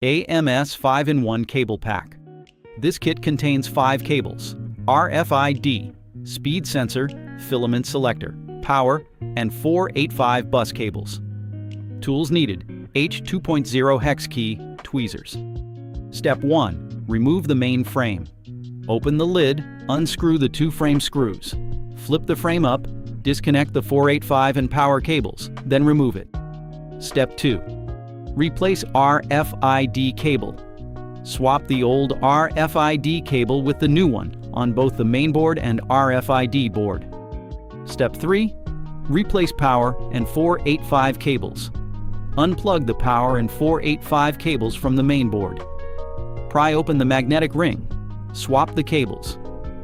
AMS 5-in-1 Cable Pack. This kit contains 5 cables: RFID, speed sensor, filament selector, power, and 4 8.5 bus cables. Tools needed: H2.0 hex key, tweezers. Step 1. Remove the main frame. Open the lid, unscrew the 2 frame screws. Flip the frame up, disconnect the 4 8.5 and power cables, then remove it. Step 2. Replace RFID cable. Swap the old RFID cable with the new one on both the mainboard and RFID board. Step 3. Replace power and 4 8.5 cables. Unplug the power and 4 8.5 cables from the mainboard. Pry open the magnetic ring. Swap the cables.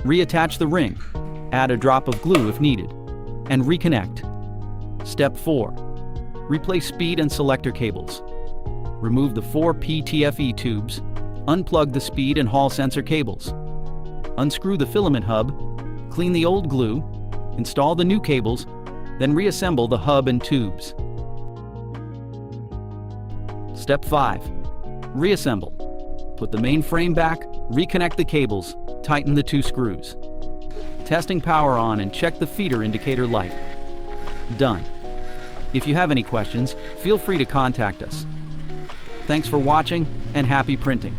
Reattach the ring. Add a drop of glue if needed. And reconnect. Step 4. Replace speed and selector cables. Remove the 4 PTFE tubes. Unplug the speed and hall sensor cables. Unscrew the filament hub. Clean the old glue. Install the new cables. Then reassemble the hub and tubes. Step 5. Reassemble. Put the main frame back, reconnect the cables, tighten the 2 screws. Testing power on and check the feeder indicator light. Done. If you have any questions, feel free to contact us. Thanks for watching and happy printing.